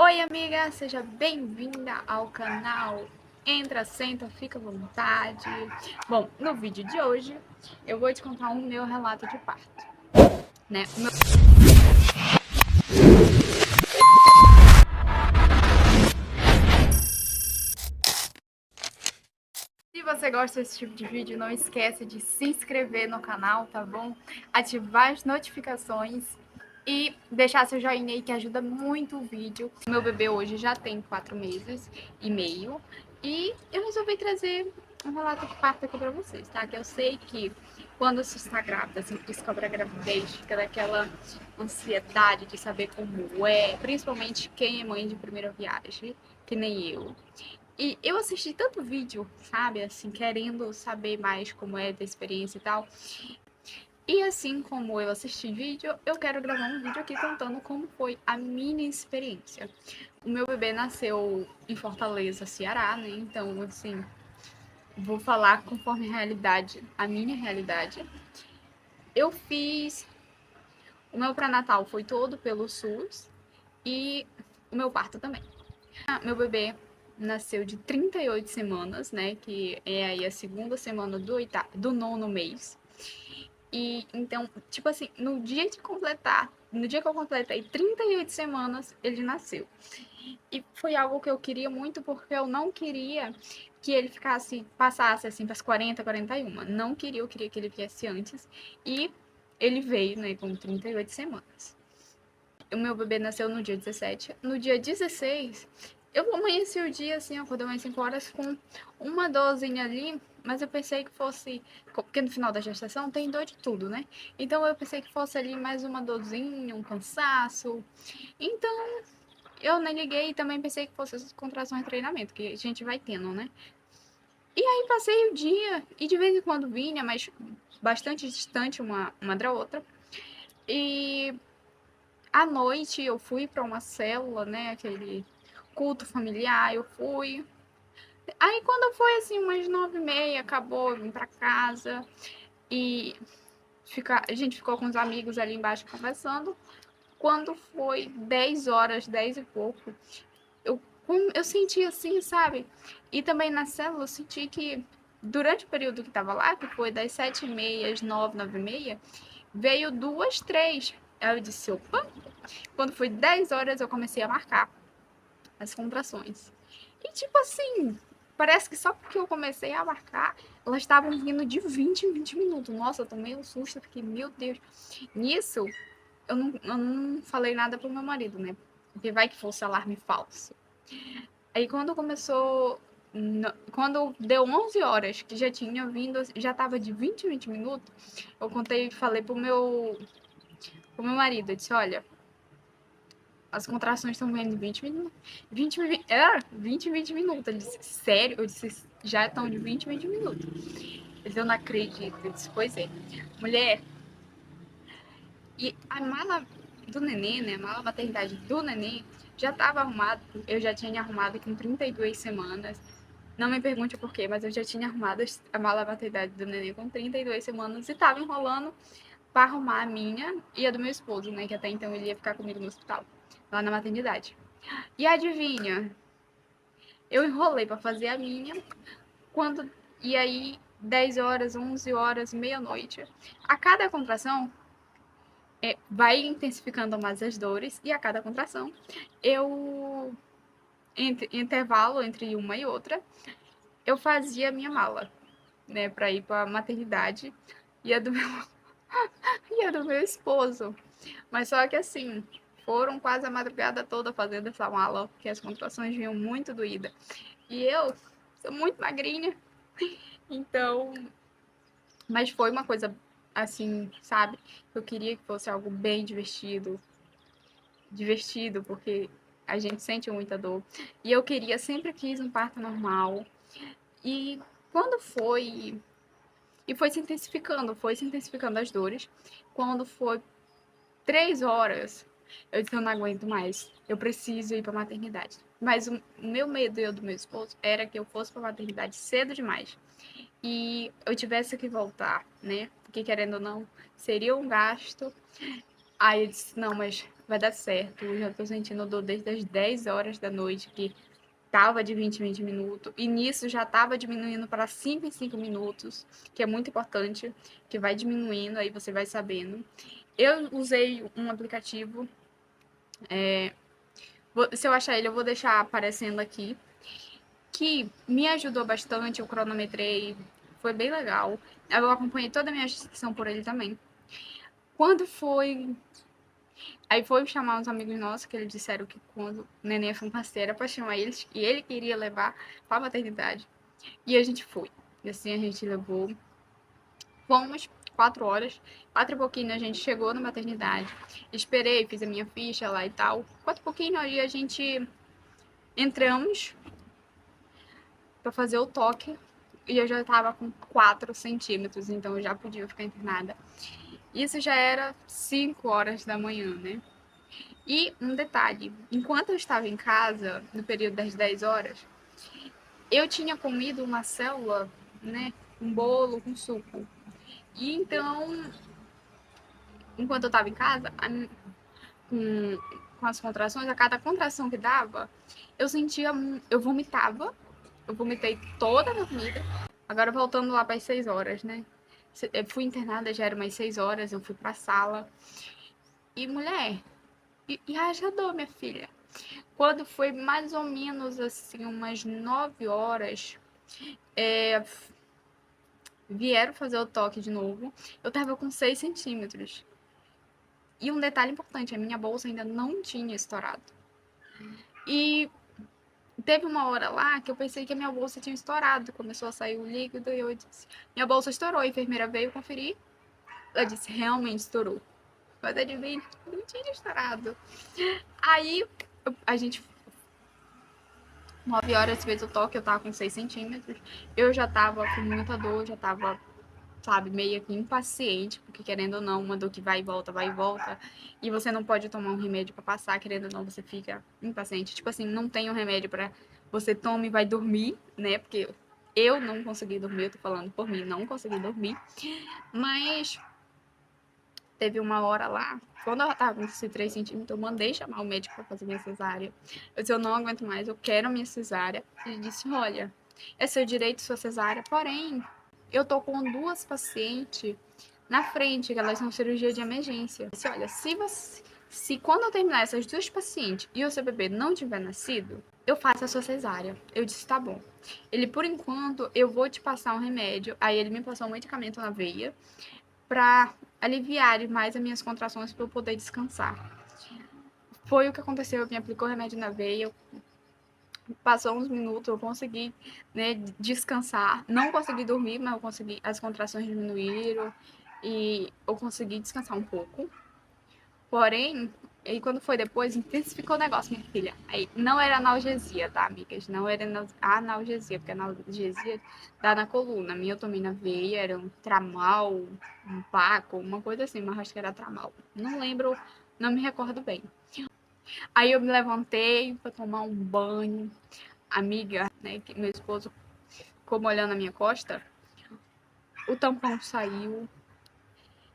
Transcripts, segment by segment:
Oi, amiga, seja bem-vinda ao canal. Entra, senta, fica à vontade. Bom, no vídeo de hoje eu vou te contar o meu relato de parto, né? Se você gosta desse tipo de vídeo, não esquece de se inscrever no canal, tá bom? Ativar as notificações e deixar seu joinha aí que ajuda muito o vídeo. Meu bebê hoje já tem 4 meses e meio e eu resolvi trazer um relato de parto aqui pra vocês, tá? Que eu sei que quando você está grávida, assim, descobre a gravidez, fica daquela ansiedade de saber como é, principalmente quem é mãe de primeira viagem, que nem eu. E eu assisti tanto vídeo, sabe, assim, querendo saber mais como é da experiência e tal. E assim como eu assisti vídeo, eu quero gravar um vídeo aqui contando como foi a minha experiência. O meu bebê nasceu em Fortaleza, Ceará, né? Então, assim, vou falar conforme a realidade, a minha realidade. Eu fiz... O meu pré-natal foi todo pelo SUS e o meu parto também. Meu bebê nasceu de 38 semanas, né? Que é aí a segunda semana do nono mês. E então, tipo assim, no dia que eu completei 38 semanas, ele nasceu. E foi algo que eu queria muito porque eu não queria que ele passasse assim para as 40, 41. Não queria, eu queria que ele viesse antes. E ele veio, né, com 38 semanas. O meu bebê nasceu no dia 17. No dia 16, eu amanheci o dia, assim, acordei umas 5 horas com uma dorzinha ali, mas eu pensei que fosse... Porque no final da gestação tem dor de tudo, né? Então eu pensei que fosse ali mais uma dorzinha, um cansaço. Então eu nem liguei e também pensei que fosse as contrações de treinamento, que a gente vai tendo, né? E aí passei o dia, e de vez em quando vinha, mas bastante distante uma da outra. E à noite eu fui para uma célula, né, aquele culto familiar, eu fui. Aí quando foi assim, umas 9h30, acabou, eu vim para casa e a gente ficou com os amigos ali embaixo conversando. Quando foi 10 horas, 10 e pouco, eu senti assim, sabe? E também na célula eu senti que durante o período que tava lá, que foi das 7h30 às 9, 9h30, veio 2, 3. Aí eu disse, opa, quando foi 10 horas eu comecei a marcar as contrações. E tipo assim, parece que só porque eu comecei a marcar, elas estavam vindo de 20 em 20 minutos. Nossa, eu tomei um susto, porque, meu Deus. Nisso, eu não falei nada pro meu marido, né? Porque vai que fosse alarme falso. Aí quando começou... Quando deu 11 horas, que já tinha vindo, já tava de 20 em 20 minutos, eu falei pro meu marido, eu disse, olha, as contrações estão vendo 20 minutos. 20 minutos. Ele disse, sério? Eu disse, já estão de 20 em 20 minutos. Ele disse, eu não acredito. Eu disse, pois é. Mulher, e a mala do neném, né? A mala maternidade do neném já estava arrumada. Eu já tinha arrumado com 32 semanas. Não me pergunte por quê, mas eu já tinha arrumado a mala maternidade do neném com 32 semanas e estava enrolando para arrumar a minha e a do meu esposo, né? Que até então ele ia ficar comigo no hospital, lá na maternidade. E adivinha? Eu enrolei para fazer a minha, e aí 10 horas, 11 horas, meia-noite. A cada contração, vai intensificando mais as dores, e a cada contração, intervalo entre uma e outra, eu fazia a minha mala, né, para ir para a maternidade e a do meu, e a do meu esposo. Mas só que assim, foram quase a madrugada toda fazendo essa mala, porque as contrações vinham muito doídas. E eu sou muito magrinha, então... Mas foi uma coisa assim, sabe? Eu queria que fosse algo bem divertido, porque a gente sente muita dor. E eu sempre quis um parto normal. E quando foi... E foi se intensificando as dores. Quando foi 3 horas, eu disse, eu não aguento mais. Eu preciso ir para maternidade. Mas o meu medo e o do meu esposo era que eu fosse para maternidade cedo demais. E eu tivesse que voltar, né? Porque, querendo ou não, seria um gasto. Aí eu disse, não, mas vai dar certo. Eu já tô sentindo dor desde as 10 horas da noite, que tava de 20 em 20 minutos, e nisso já tava diminuindo para 5 em 5 minutos, que é muito importante, que vai diminuindo, aí você vai sabendo. Eu usei um aplicativo, se eu achar ele, eu vou deixar aparecendo aqui, que me ajudou bastante, eu cronometrei, foi bem legal. Eu acompanhei toda a minha gestação por ele também. Quando foi. Aí foi chamar uns amigos nossos, que eles disseram que quando o neném foi um parceiro, pra chamar eles, e ele queria levar pra maternidade. E a gente foi. E assim a gente levou. Fomos 4 horas, 4 e pouquinho a gente chegou na maternidade. Esperei, fiz a minha ficha lá e tal. 4 e pouquinho aí a gente entramos pra fazer o toque. E eu já tava com 4 centímetros, então eu já podia ficar internada. Isso já era 5 horas da manhã, né? E um detalhe, enquanto eu estava em casa, no período das 10 horas, eu tinha comido uma célula, né? Um bolo com suco. E então, enquanto eu estava em casa, com as contrações, a cada contração que dava, eu sentia, eu vomitava. Eu vomitei toda a comida. Agora voltando lá para as 6 horas, né? Eu fui internada, já era umas 6 horas, eu fui para a sala. E mulher, e haja dor, minha filha. Quando foi mais ou menos assim, umas 9 horas, vieram fazer o toque de novo. Eu tava com 6 centímetros. E um detalhe importante, a minha bolsa ainda não tinha estourado. E teve uma hora lá que eu pensei que a minha bolsa tinha estourado. Começou a sair o líquido e eu disse, minha bolsa estourou. A enfermeira veio conferir. Ela disse, realmente estourou. Mas adivinha, não tinha estourado. Aí a gente 9 horas fez o toque, eu tava com 6 centímetros. Eu já tava com muita dor, já tava, sabe, meio que impaciente, porque querendo ou não, uma dor que vai e volta, vai e volta. E você não pode tomar um remédio pra passar, querendo ou não, você fica impaciente. Tipo assim, não tem um remédio pra você toma e vai dormir, né? Porque eu não consegui dormir, eu tô falando por mim, não consegui dormir. Mas teve uma hora lá, quando ela tava com esses 3 centímetros, eu mandei chamar o médico pra fazer minha cesárea. Eu disse, eu não aguento mais, eu quero minha cesárea. Ele disse, olha, é seu direito sua cesárea, porém, eu tô com 2 pacientes na frente, que elas são cirurgia de emergência. Eu disse, olha, se quando eu terminar essas 2 pacientes e o seu bebê não tiver nascido, eu faço a sua cesárea. Eu disse, tá bom. Ele, por enquanto, eu vou te passar um remédio. Aí ele me passou um medicamento na veia para aliviar mais as minhas contrações para eu poder descansar. Foi o que aconteceu, me aplicou remédio na veia, passou uns minutos, eu consegui, né, descansar. Não consegui dormir, mas eu consegui, as contrações diminuíram e eu consegui descansar um pouco. Porém, e quando foi depois, intensificou o negócio, minha filha. Aí, não era analgesia, tá, amigas? Não era analgesia, porque a analgesia dá na coluna. A minha eu tomei na veia, era um tramal, um paco, uma coisa assim, mas acho que era tramal. Não lembro, não me recordo bem. Aí eu me levantei pra tomar um banho. Amiga, né, que meu esposo ficou molhando a minha costa. O tampão saiu.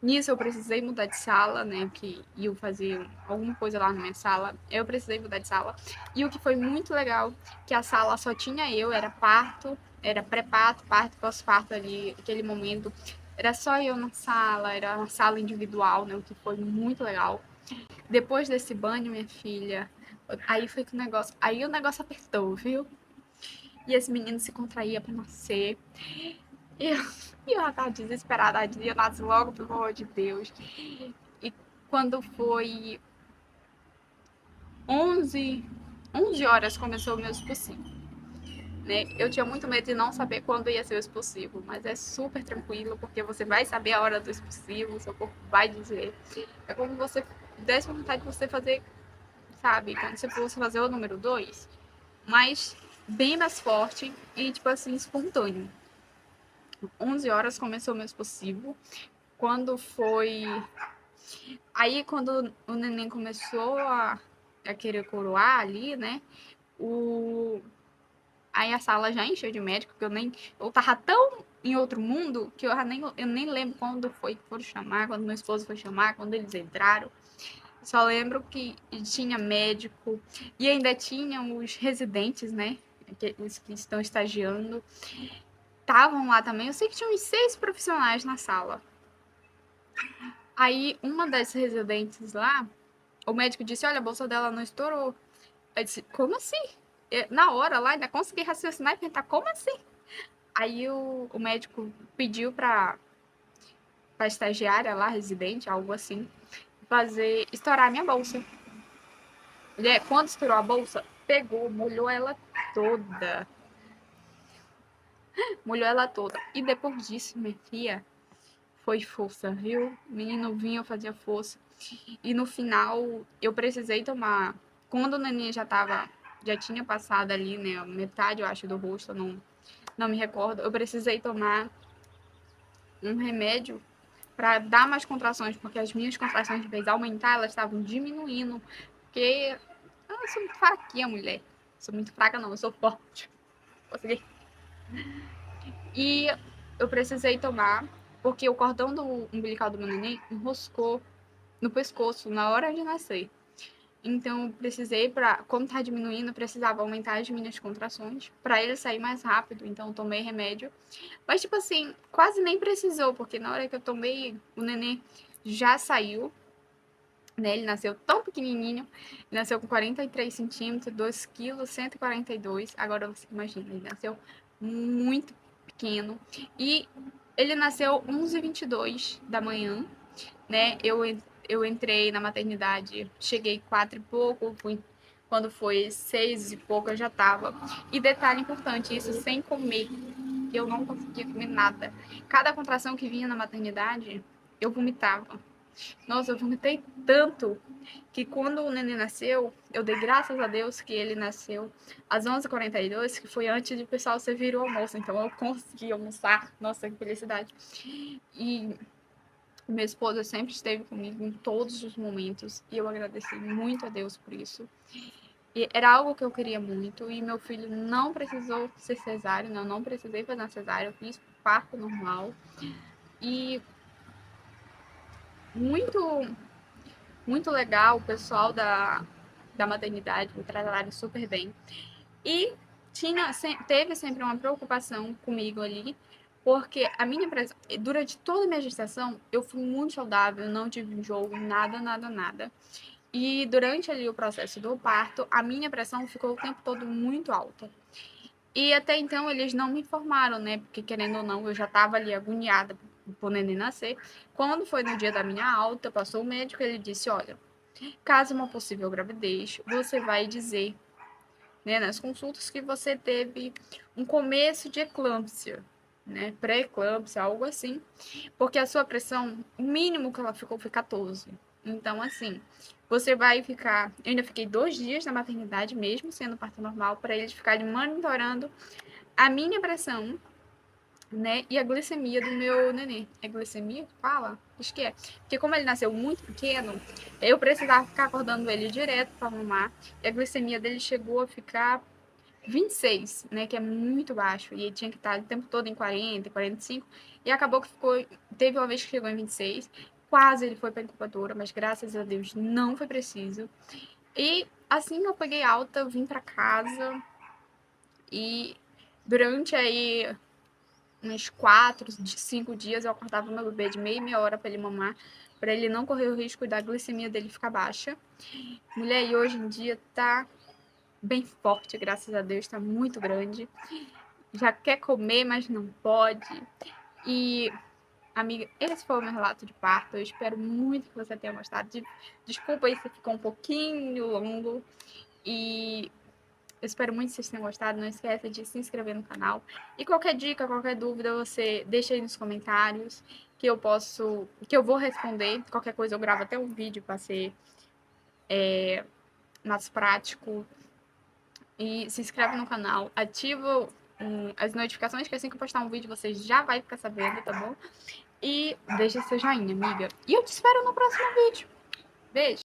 Nisso eu precisei mudar de sala, né, que eu fazer alguma coisa lá na minha sala, eu precisei mudar de sala. E o que foi muito legal, que a sala só tinha eu, era parto, era pré-parto, parto, pós-parto ali, aquele momento. Era só eu na sala, era uma sala individual, né, o que foi muito legal. Depois desse banho, minha filha, aí foi que aí o negócio apertou, viu? E esse menino se contraía pra nascer. E eu já tava desesperada, eu nasci logo, pelo amor de Deus. E quando foi 11 horas começou o meu expulsivo. Né? Eu tinha muito medo de não saber quando ia ser o expulsivo, mas é super tranquilo, porque você vai saber a hora do expulsivo, seu corpo vai dizer. É como você desse vontade de você fazer, sabe, quando você fosse fazer o número 2, mas bem mais forte e, tipo assim, espontâneo. 11 horas começou o meu expulsivo. Quando foi... Aí, quando o neném começou a querer coroar ali, né? Aí a sala já encheu de médico, que eu tava tão em outro mundo que eu nem lembro quando foi que foram chamar, quando meu esposo foi chamar, quando eles entraram. Só lembro que tinha médico e ainda tinha os residentes, né? Os que estão estagiando. Estavam lá também. Eu sei que tinha uns 6 profissionais na sala. Aí, uma das residentes lá, o médico disse, olha, a bolsa dela não estourou. Eu disse, como assim? Na hora lá, ainda consegui raciocinar e perguntar, como assim? Aí o médico pediu para a estagiária lá, residente, algo assim, estourar a minha bolsa. Quando estourou a bolsa, pegou, molhou ela toda. Molhou ela toda. E depois disso, minha filha, foi força, viu? O menino vinha, eu fazia força. E no final, eu precisei tomar. Quando o neném já tinha passado ali, né? Metade, eu acho, do rosto, não me recordo. Eu precisei tomar um remédio para dar mais contrações, porque as minhas contrações, de vez aumentar, elas estavam diminuindo. Porque eu sou muito fraquinha, mulher. Sou muito fraca, não, eu sou forte. Consegui. E eu precisei tomar, porque o cordão do umbilical do meu neném enroscou no pescoço na hora de nascer. Então, eu precisei, como tá diminuindo, eu precisava aumentar as minhas contrações para ele sair mais rápido. Então, eu tomei remédio. Mas, tipo assim, quase nem precisou, porque na hora que eu tomei, o neném já saiu. Né? Ele nasceu tão pequenininho, nasceu com 43 centímetros, 2 quilos, 142. Agora você imagina, ele nasceu muito pequeno. E ele nasceu 11h22 da manhã, né? Eu entrei na maternidade, cheguei 4 e pouco, quando foi 6 e pouco eu já tava. E detalhe importante, isso sem comer, que eu não conseguia comer nada. Cada contração que vinha na maternidade, eu vomitava. Nossa, eu vomitei tanto que quando o neném nasceu, eu dei graças a Deus que ele nasceu às 11h42, que foi antes de o pessoal servir o almoço. Então eu consegui almoçar. Nossa, que felicidade. E minha esposa sempre esteve comigo em todos os momentos e eu agradeci muito a Deus por isso. E era algo que eu queria muito e meu filho não precisou ser cesárea, não precisei fazer uma cesárea, eu fiz parto normal. E muito muito legal, o pessoal da maternidade me trataram super bem. E teve sempre uma preocupação comigo ali, porque a minha pressão, durante toda a minha gestação, eu fui muito saudável, não tive enjoo, nada, nada, nada. E durante ali o processo do parto, a minha pressão ficou o tempo todo muito alta. E até então eles não me informaram, né? Porque querendo ou não, eu já estava ali agoniada por neném nascer. Quando foi no dia da minha alta, passou o médico, ele disse, olha, caso uma possível gravidez, você vai dizer, né, nas consultas que você teve um começo de eclâmpsia, né, pré-eclâmpsia, algo assim, porque a sua pressão, o mínimo que ela ficou foi 14. Então, assim, você vai ficar... Eu ainda fiquei 2 dias na maternidade, mesmo sendo parto normal, para eles ficarem monitorando a minha pressão, né? E a glicemia do meu neném. É glicemia que fala? Acho que é. Porque como ele nasceu muito pequeno, eu precisava ficar acordando ele direto para mamar. E a glicemia dele chegou a ficar 26, né? Que é muito baixo. E ele tinha que estar o tempo todo em 40, 45. E acabou que teve uma vez que chegou em 26. Quase ele foi para incubadora, mas graças a Deus não foi preciso. E assim que eu peguei alta, eu vim para casa. E durante aí uns 4, 5 dias eu acordava meu bebê de meia hora para ele mamar, para ele não correr o risco da glicemia dele ficar baixa. Mulher, e hoje em dia tá bem forte, graças a Deus, tá muito grande. Já quer comer, mas não pode. E, amiga, esse foi o meu relato de parto. Eu espero muito que você tenha gostado. Desculpa aí se ficou um pouquinho longo. E eu espero muito que vocês tenham gostado. Não esqueça de se inscrever no canal. E qualquer dica, qualquer dúvida, você deixa aí nos comentários que eu vou responder. Qualquer coisa eu gravo até um vídeo para ser mais prático. E se inscreve no canal, ativa as notificações, que assim que eu postar um vídeo você já vai ficar sabendo, tá bom? E deixa seu joinha, amiga. E eu te espero no próximo vídeo. Beijo!